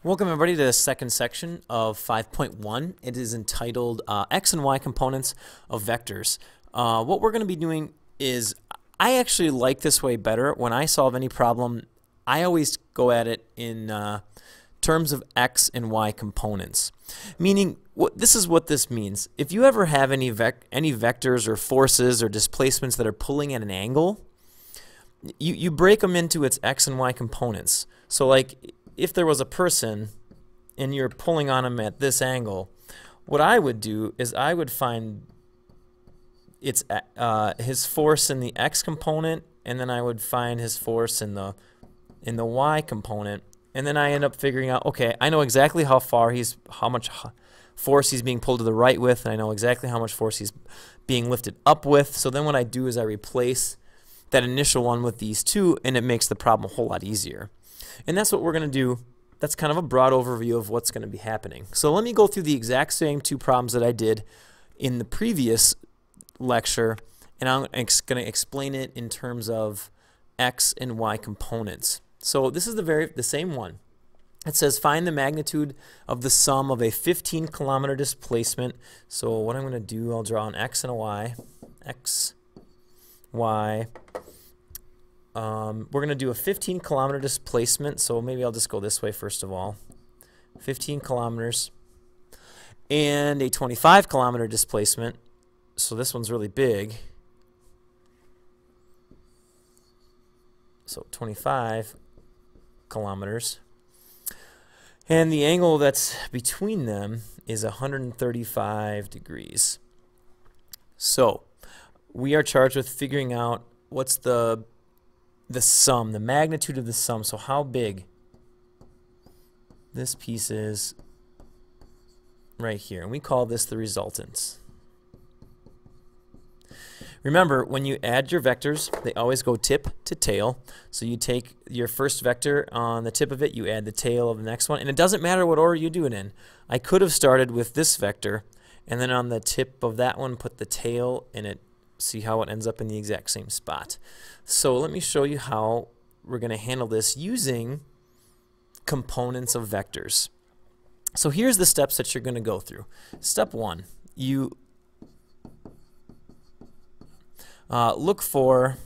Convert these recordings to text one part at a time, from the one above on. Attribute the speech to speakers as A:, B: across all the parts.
A: Welcome everybody to the second section of 5.1. It is entitled X and Y components of vectors. What we're going to be doing is, I actually like this way better. When I solve any problem, I always go at it in terms of X and Y components. Meaning, this is what this means. If you ever have any vectors or forces or displacements that are pulling at an angle, you break them into its X and Y components. So like, if there was a person and you're pulling on him at this angle, what I would do is I would find its his force in the X component, and then I would find his force in the Y component, and then I end up figuring out, okay, I know exactly how much force he's being pulled to the right with, and I know exactly how much force he's being lifted up with. So then what I do is I replace that initial one with these two, and it makes the problem a whole lot easier. And that's what we're going to do. That's kind of a broad overview of what's going to be happening. So let me go through the exact same two problems that I did in the previous lecture, and I'm going to explain it in terms of X and Y components. So this is the same one. It says find the magnitude of the sum of a 15-kilometer displacement. So what I'm going to do, I'll draw an X and a Y. X, Y. We're going to do a 15-kilometer displacement, so maybe I'll just go this way first of all. 15 kilometers. And a 25-kilometer displacement, so this one's really big. So 25 kilometers. And the angle that's between them is 135 degrees. So we are charged with figuring out what's the sum, the magnitude of the sum. So how big this piece is right here. And we call this the resultants. Remember, when you add your vectors, they always go tip to tail. So you take your first vector on the tip of it, you add the tail of the next one, and it doesn't matter what order you do it in. I could have started with this vector, and then on the tip of that one put the tail in it. See how it ends up in the exact same spot. So let me show you how we're going to handle this using components of vectors. So here's the steps that you're going to go through. Step one, you look for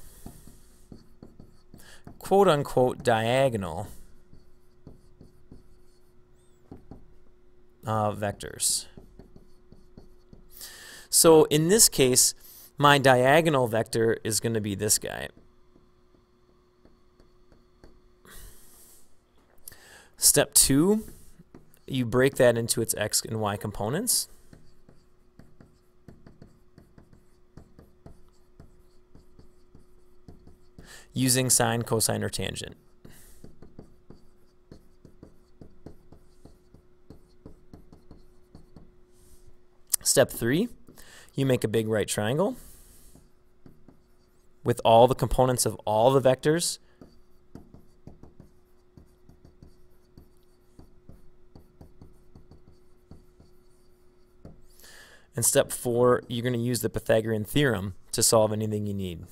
A: quote-unquote diagonal vectors. So in this case, my diagonal vector is going to be this guy. Step two, you break that into its X and Y components. Using sine, cosine, or tangent. Step three, you make a big right triangle with all the components of all the vectors. And step four, you're going to use the Pythagorean theorem to solve anything you need.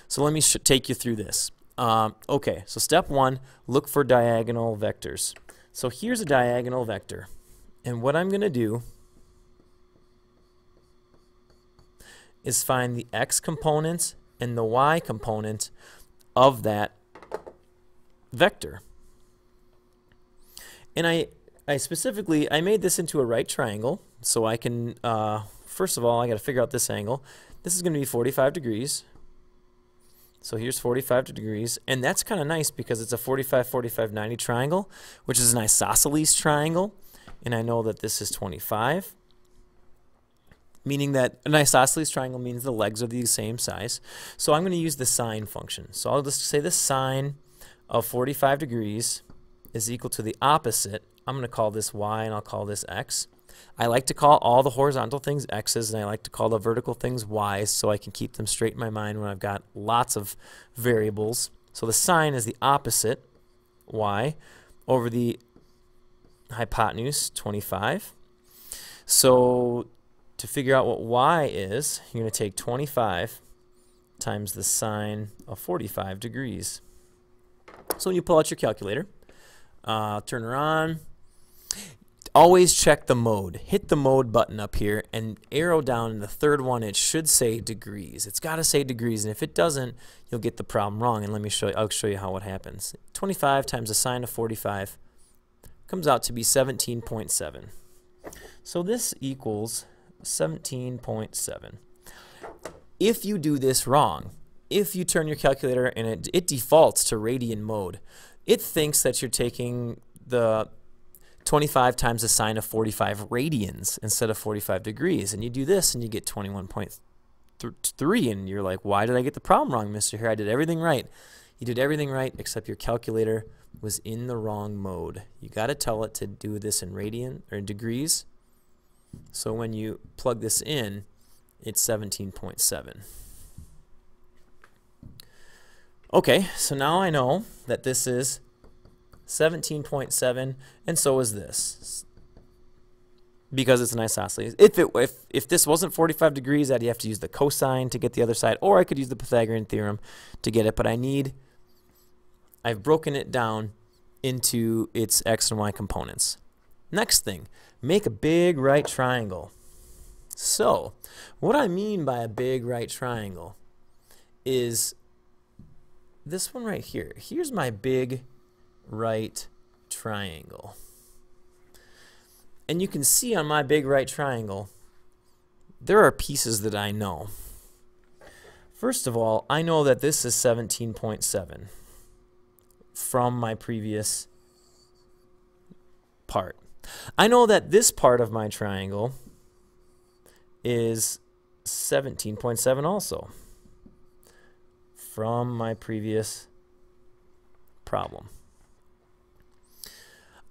A: So let me take you through this. Okay, so step one, look for diagonal vectors. So here's a diagonal vector. And what I'm going to do is find the X component and the Y component of that vector. And I specifically, I made this into a right triangle, so I can, first of all, I got to figure out this angle. This is going to be 45 degrees. So here's 45 degrees, and that's kind of nice because it's a 45, 45, 90 triangle, which is an isosceles triangle, and I know that this is 25, meaning that an isosceles triangle means the legs are the same size. So I'm going to use the sine function. So I'll just say the sine of 45 degrees is equal to the opposite. I'm going to call this y, and I'll call this x. I like to call all the horizontal things x's, and I like to call the vertical things y's so I can keep them straight in my mind when I've got lots of variables. So the sine is the opposite, y, over the hypotenuse, 25. So to figure out what y is, you're going to take 25 times the sine of 45 degrees. So when you pull out your calculator, turn her on, always check the mode. Hit the mode button up here and arrow down in the third one. It should say degrees. It's got to say degrees, and if it doesn't, you'll get the problem wrong. And let me show you. I'll show you how it happens. 25 times the sine of 45 comes out to be 17.7. So this equals 17.7. If you do this wrong, if you turn your calculator and it defaults to radian mode, it thinks that you're taking the 25 times the sine of 45 radians instead of 45 degrees. And you do this and you get 21.3, and you're like, why did I get the problem wrong, Mr. Here? I did everything right. You did everything right except your calculator was in the wrong mode. You got to tell it to do this in radian or in degrees. So when you plug this in, it's 17.7. Okay, so now I know that this is 17.7, and so is this, because it's an isosceles. If this wasn't 45 degrees, I'd have to use the cosine to get the other side, or I could use the Pythagorean theorem to get it, but I've broken it down into its x and y components. Next thing, make a big right triangle. So, what I mean by a big right triangle is this one right here. Here's my big right triangle. And you can see on my big right triangle, there are pieces that I know. First of all, I know that this is 17.7 from my previous part. I know that this part of my triangle is 17.7 also from my previous problem.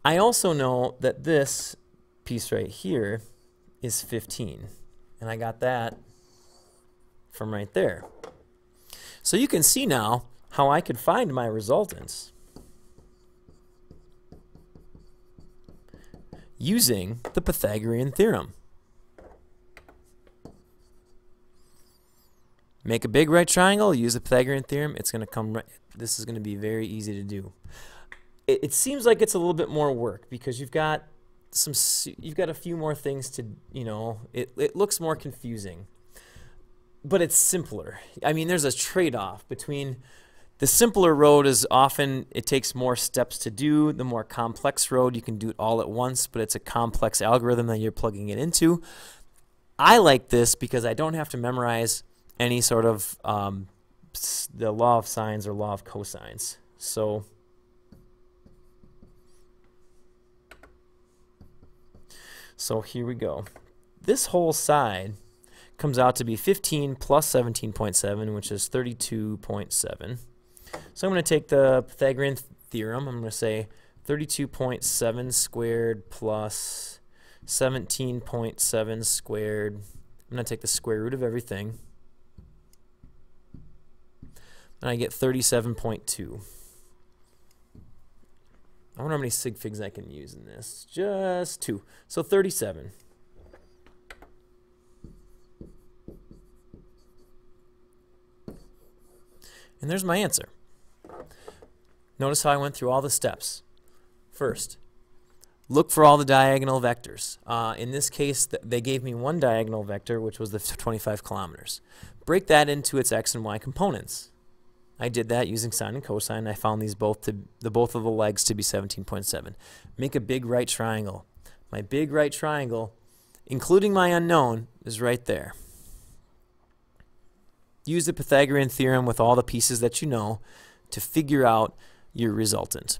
A: I also know that this piece right here is 15, and I got that from right there. So you can see now how I could find my resultants using the Pythagorean theorem. Make a big right triangle, use the Pythagorean theorem, it's going to come right. This is going to be very easy to do. It seems like it's a little bit more work because you've got a few more things to, it looks more confusing. But it's simpler. I mean, there's a trade-off between the simpler road is often it takes more steps to do. The more complex road, you can do it all at once, but it's a complex algorithm that you're plugging it into. I like this because I don't have to memorize any sort of the law of sines or law of cosines. So here we go. This whole side comes out to be 15 plus 17.7, which is 32.7. So I'm going to take the Pythagorean theorem. I'm going to say 32.7 squared plus 17.7 squared. I'm going to take the square root of everything. And I get 37.2. I wonder how many sig figs I can use in this. Just 2. So 37. And there's my answer. Notice how I went through all the steps. First, look for all the diagonal vectors. In this case, they gave me one diagonal vector, which was the 25 kilometers. Break that into its x and y components. I did that using sine and cosine. I found these both of the legs to be 17.7. Make a big right triangle. My big right triangle, including my unknown, is right there. Use the Pythagorean theorem with all the pieces that you know to figure out your resultant.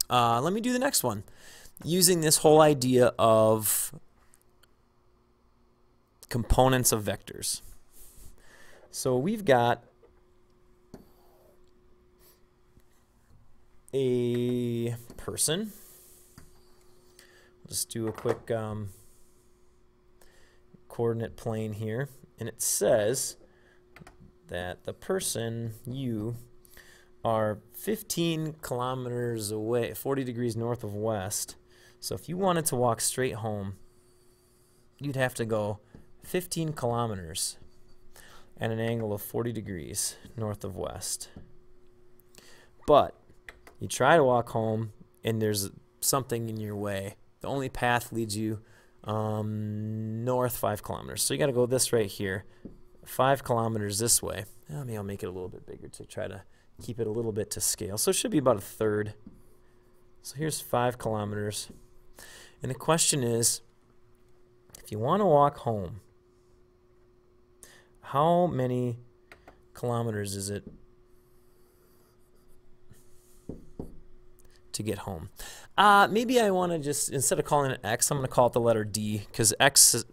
A: Let me do the next one. Using this whole idea of components of vectors. So we've got a person. Just do a quick coordinate plane here, and it says that the person, you, are 15 kilometers away, 40 degrees north of west. So if you wanted to walk straight home, you'd have to go 15 kilometers. at an angle of 40 degrees north of west. But you try to walk home and there's something in your way. The only path leads you north 5 kilometers. So you got to go this right here, 5 kilometers this way. Maybe I'll make it a little bit bigger to try to keep it a little bit to scale. So it should be about a third. So here's 5 kilometers. And the question is, if you want to walk home, how many kilometers is it to get home? Maybe I want to just, instead of calling it X, I'm going to call it the letter D, because X,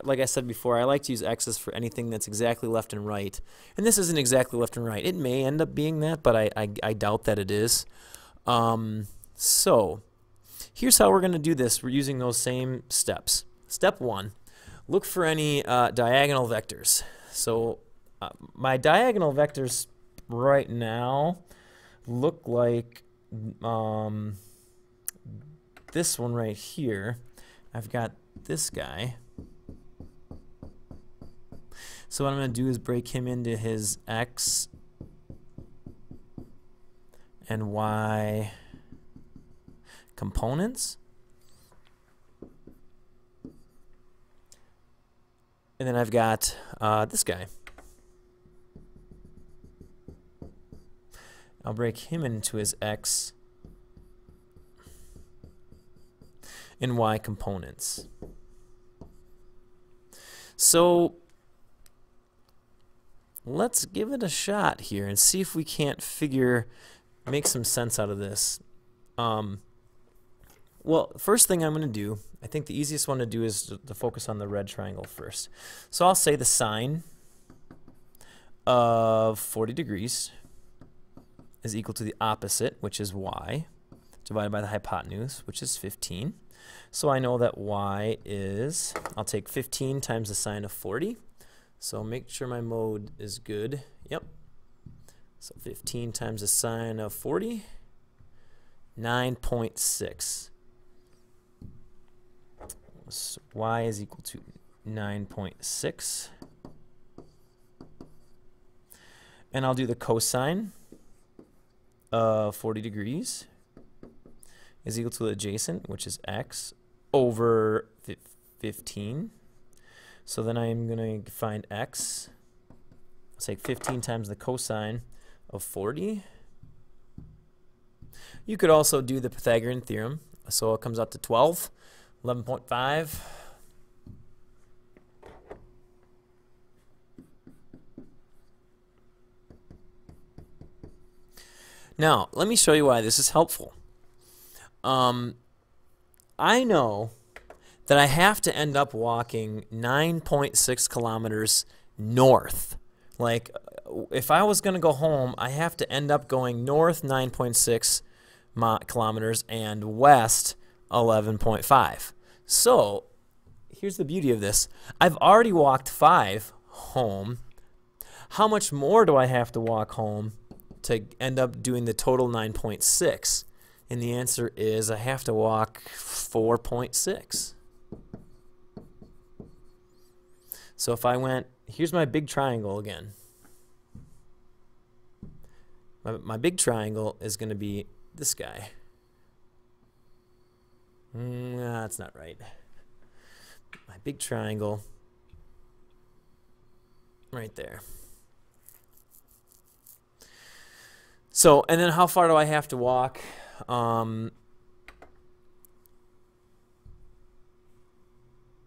A: like I said before, I like to use X's for anything that's exactly left and right. And this isn't exactly left and right. It may end up being that, but I doubt that it is. So here's how we're going to do this. We're using those same steps. Step 1, look for any diagonal vectors. So my diagonal vectors right now look like this one right here. I've got this guy. So what I'm going to do is break him into his X and Y components. And then I've got this guy. I'll break him into his X and Y components. So let's give it a shot here and see if we can't make some sense out of this. Well, first thing I'm going to do, I think the easiest one to do is to focus on the red triangle first. So I'll say the sine of 40 degrees is equal to the opposite, which is y, divided by the hypotenuse, which is 15. So I know that y is, I'll take 15 times the sine of 40. So make sure my mode is good. Yep. So 15 times the sine of 40, 9.6. So y is equal to 9.6. And I'll do the cosine of 40 degrees is equal to the adjacent, which is x, over 15. So then I'm going to find x. I'll take 15 times the cosine of 40. You could also do the Pythagorean theorem. So it comes out to 12, 11.5. Now, let me show you why this is helpful. I know that I have to end up walking 9.6 kilometers north. Like, if I was going to go home, I have to end up going north 9.6 kilometers and west 11.5. So, here's the beauty of this. I've already walked 5 home. How much more do I have to walk home to end up doing the total 9.6? And the answer is I have to walk 4.6. So if I went, here's my big triangle again. My big triangle is going to be this guy. That's not right. My big triangle right there. So, and then how far do I have to walk?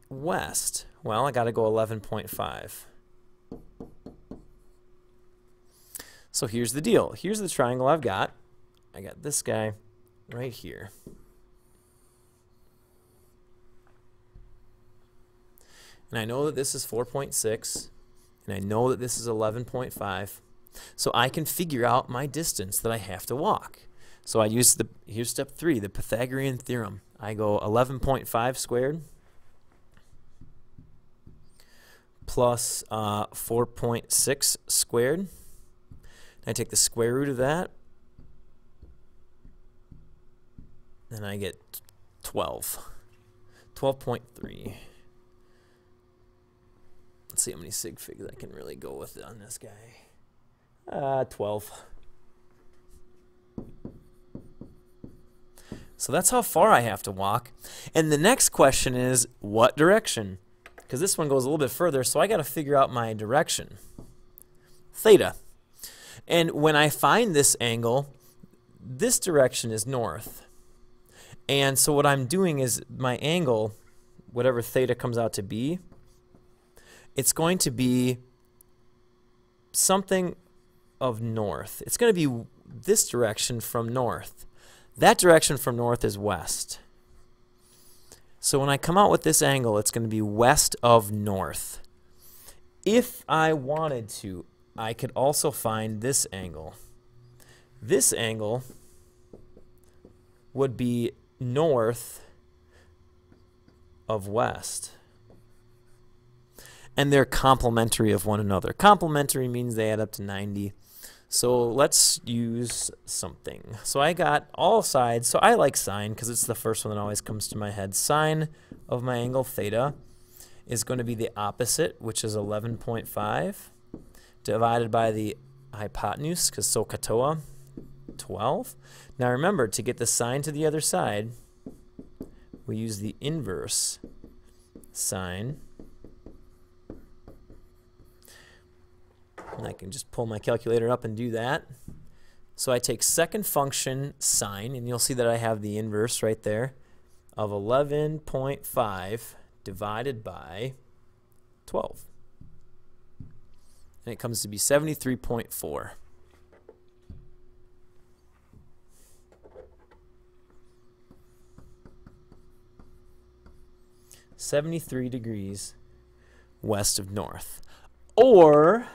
A: West. Well, I got to go 11.5. So here's the deal. Here's the triangle I've got. I got this guy right here. And I know that this is 4.6, and I know that this is 11.5. So I can figure out my distance that I have to walk. So I use here's step 3, the Pythagorean theorem. I go 11.5 squared plus 4.6 squared. I take the square root of that, and I get 12. 12.3. Let's see how many sig figs I can really go with on this guy. 12. So that's how far I have to walk. And the next question is, what direction? Because this one goes a little bit further, so I got to figure out my direction. Theta. And when I find this angle, this direction is north. And so what I'm doing is my angle, whatever theta comes out to be, it's going to be something of north. It's going to be this direction from north. That direction from north is west. So when I come out with this angle, it's going to be west of north. If I wanted to, I could also find this angle. This angle would be north of west. And they're complementary of one another. Complementary means they add up to 90. So let's use something. So I got all sides. So I like sine because it's the first one that always comes to my head. Sine of my angle theta is going to be the opposite, which is 11.5, divided by the hypotenuse, because SOHCAHTOA, 12. Now remember, to get the sine to the other side, we use the inverse sine. And I can just pull my calculator up and do that. So I take second function sine, and you'll see that I have the inverse right there of 11.5 divided by 12. And it comes to be 73.4. .73 degrees west of north. Or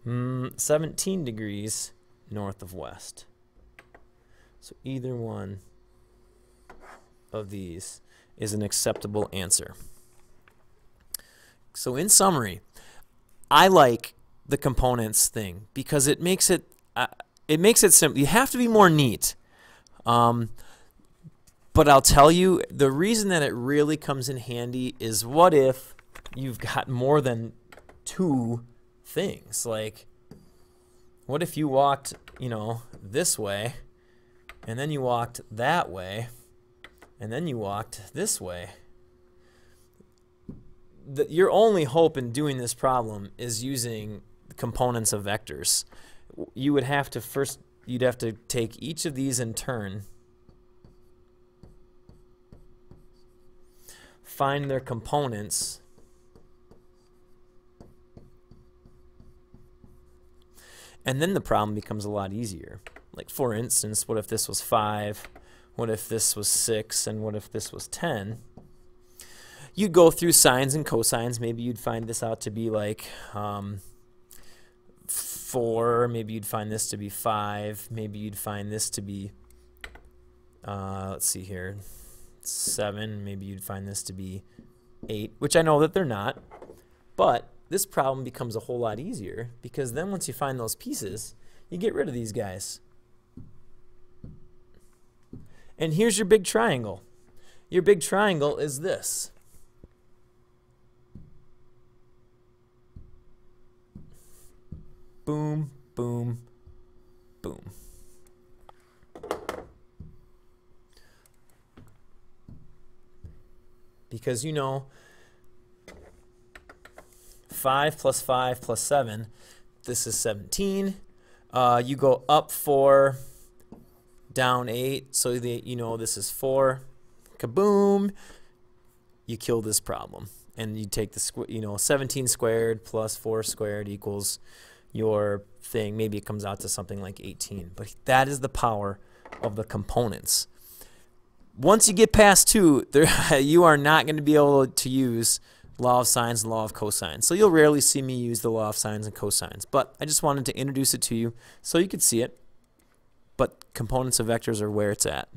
A: 17 degrees north of west. So either one of these is an acceptable answer. So in summary, I like the components thing because it makes it simple. You have to be more neat. But I'll tell you, the reason that it really comes in handy is what if you've got more than two things? Like, what if you walked, this way, and then you walked that way, and then you walked this way? Your only hope in doing this problem is using the components of vectors. You would have to you'd have to take each of these in turn, find their components, and then the problem becomes a lot easier. Like, for instance, what if this was 5? What if this was 6? And what if this was 10? You'd go through sines and cosines. Maybe you'd find this out to be like 4. Maybe you'd find this to be 5. Maybe you'd find this to be, let's see here, 7. Maybe you'd find this to be 8, which I know that they're not. But this problem becomes a whole lot easier because then once you find those pieces, you get rid of these guys. And here's your big triangle. Your big triangle is this. Boom, boom, boom. Because 5 plus 5 plus 7, this is 17. You go up 4, down 8, so this is 4. Kaboom! You kill this problem. And you take the 17 squared plus 4 squared equals your thing. Maybe it comes out to something like 18. But that is the power of the components. Once you get past 2, you are not going to be able to use law of sines and law of cosines. So you'll rarely see me use the law of sines and cosines. But I just wanted to introduce it to you so you could see it. But components of vectors are where it's at.